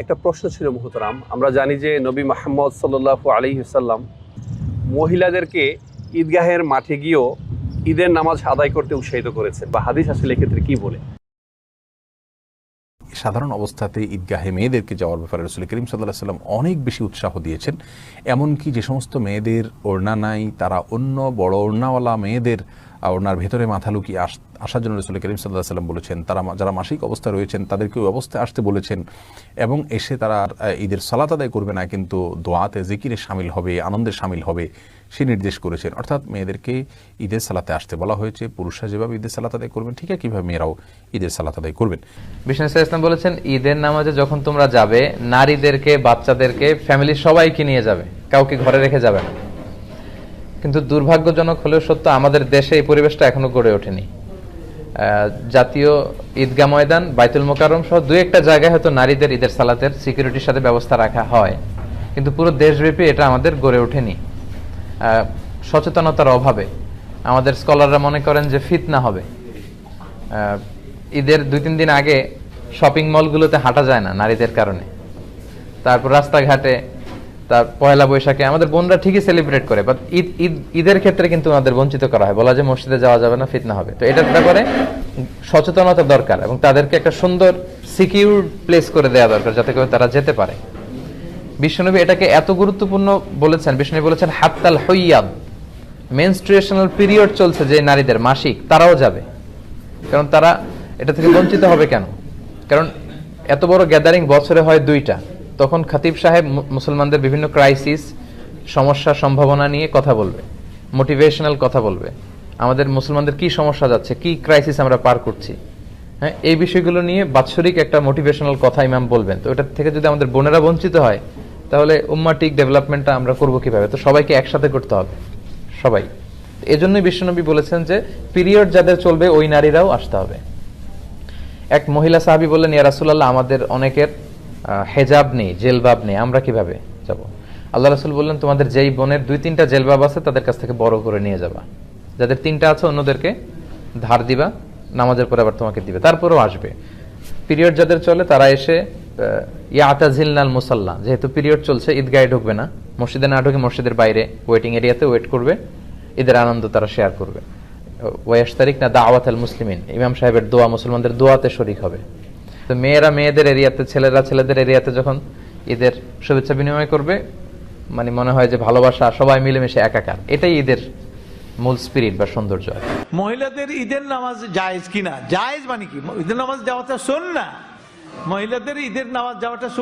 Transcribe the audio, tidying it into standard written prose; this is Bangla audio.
একটা প্রশ্ন ছিল মুহতারাম, আমরা জানি যে নবী মুহাম্মদ সাল্লাল্লাহু আলাইহি ওয়াসাল্লাম মহিলাদেরকে ঈদগাহের মাঠে গিয়েও ঈদের নামাজ আদায় করতে উৎসাহিত করেছেন, বা হাদিস আসলে এক্ষেত্রে কি বলে? সাধারণ অবস্থাতে ঈদগাহে মেয়েদেরকে যাওয়ার ব্যাপারে রাসূল করিম সাল্লাল্লাহু আলাইহি ওয়াসাল্লাম অনেক বেশি উৎসাহ দিয়েছেন। এমনকি যে সমস্ত মেয়েদের ওড়না নাই, তারা অন্য বড় ওড়নাওয়ালা মেয়েদের ওড়নার ভেতরে মাথা লুকিয়ে আসার জন্য রাসূল করিম সাল্লাল্লাহু আলাইহি ওয়াসাল্লাম বলেছেন। তারা যারা মাসিক অবস্থায় রয়েছেন তাদেরকে ওই অবস্থায় আসতে বলেছেন, এবং এসে তারা ঈদের সালাত আদায় করবে না, কিন্তু দোয়াতে জিকিরে শামিল হবে, আনন্দে শামিল হবে, সে নির্দেশ করেছেন। অর্থাৎ মেয়েদেরকে ঈদের সালাতে আসতে বলা হয়েছে। পুরুষরা যেভাবে ঈদের সালাত আদায় করবেন ঠিক একইভাবে মেয়েরাও ঈদের সালাত আদায় করবেন। বিষ্ণু ইসলাম বলেছেন, ঈদের নামাজে যখন তোমরা যাবে, নারীদেরকে, বাচ্চাদেরকে, ফ্যামিলির সবাইকে নিয়ে যাবে, কাউকে ঘরে রেখে যাবে না। কিন্তু দুর্ভাগ্যজনক হলেও সত্য, আমাদের দেশে এই পরিবেশটা এখনো গড়ে ওঠেনি। জাতীয় ঈদগাহ ময়দান, বাইতুল মোকাররম সহ দুই একটা জায়গায় হয়তো নারীদের ঈদের সালাতের সিকিউরিটির সাথে ব্যবস্থা রাখা হয়, কিন্তু পুরো দেশব্যাপী এটা আমাদের গড়ে ওঠেনি। সচেতনতার অভাবে আমাদের স্কলাররা মনে করেন যে ফিতনা হবে। ঈদের 2-3 দিন আগে শপিং মলগুলোতে হাঁটা যায় না নারীদের কারণে। তারপর রাস্তাঘাটে, তার পয়লা বৈশাখে আমাদের বোনরা ঠিকই সেলিব্রেট করে, বাট ঈদের ক্ষেত্রে কিন্তু আমাদের বঞ্চিত করা হয়, বলা যে মসজিদে যাওয়া যাবে না, ফিতনা হবে। তো এটার ব্যাপারে সচেতনতা দরকার, এবং তাদেরকে একটা সুন্দর সিকিউর প্লেস করে দেওয়া দরকার যাতে করে তারা যেতে পারে। বিশ্বনবী এটাকে এত গুরুত্বপূর্ণ বলেছেন, বিশ্বনবী বলেছেন হাত্তাল হুইয়াদ, মেনস্ট্রুয়েশনাল পিরিয়ড চলছে যে নারীদের, মাসিক, তারাও যাবে। কারণ তারা এটা থেকে বঞ্চিত হবে কেন? কারণ এত বড় গ্যাদারিং বছরে হয় 2টা, তখন খতিব সাহেব মুসলমানদের বিভিন্ন ক্রাইসিস, সমস্যা, সম্ভাবনা নিয়ে কথা বলবে, মোটিভেশনাল কথা বলবে, আমাদের মুসলমানদের কি সমস্যা যাচ্ছে, কি ক্রাইসিস আমরা পার করছি, হ্যাঁ, এই বিষয়গুলো নিয়ে বাৎসরিক একটা মোটিভেশনাল কথা ইমাম বলবেন। তো এটা থেকে যদি আমাদের বোনেরা বঞ্চিত হয়, তাহলে উম্মাটিক ডেভেলপমেন্টটা আমরা করবো কিভাবে? তো সবাইকে একসাথে করতে হবে, সবাই। এজন্যই বিশ্বনবী বলেছেন যে পিরিয়ড যাদের চলবে ওই নারীরাও আসতে হবে। এক মহিলা সাহাবী বললেন, ইয়া রাসূলুল্লাহ, আমাদের অনেকের হেজাব নেই, জেলবাব নেই, আমরা কিভাবে যাব? আল্লাহ রাসূল বললেন, তোমাদের যেই বোনের 2-3টা জেলবাব আছে তাদের কাছ থেকে বড় করে নিয়ে যাবা, যাদের 3টা আছে অন্যদেরকে ধার দিবা, নামাজের পরে আবার তোমাকে দিবে, তারপরেও আসবে। পিরিয়ড যাদের চলে তারা এসে ইয়াতাজিলনাল মুসাল্লা, যেহেতু পিরিয়ড চলছে ঈদগাহে ঢুকবে না, মসজিদে না ঢুকে মসজিদের বাইরে ওয়েটিং এরিয়াতে ওয়েট করবে, ঈদের আনন্দ তারা শেয়ার করবে। ওয়াশতারিকনা দাওয়াতাল মুসলিমিন, ইমাম সাহেবের দোয়া, মুসলমানদের দোয়াতে শরীক হবে। তো মেয়েরা মেয়েদের এরিয়াতে, ছেলেরা ছেলেদের এরিয়াতে যখন ঈদের শুভেচ্ছা বিনিময় করবে, মানে মনে হয় যে ভালোবাসা, সবাই মিলেমিশে একাকার। এটাই ঈদের মূল স্পিরিট বা সৌন্দর্য। মহিলাদের ঈদের নামাজ জায়েজ কিনা? জায়েজ মানে কি? ঈদের নামাজ যাওয়াটা সুন্নাহ, মহিলাদের ঈদের নামাজ যাওয়াটা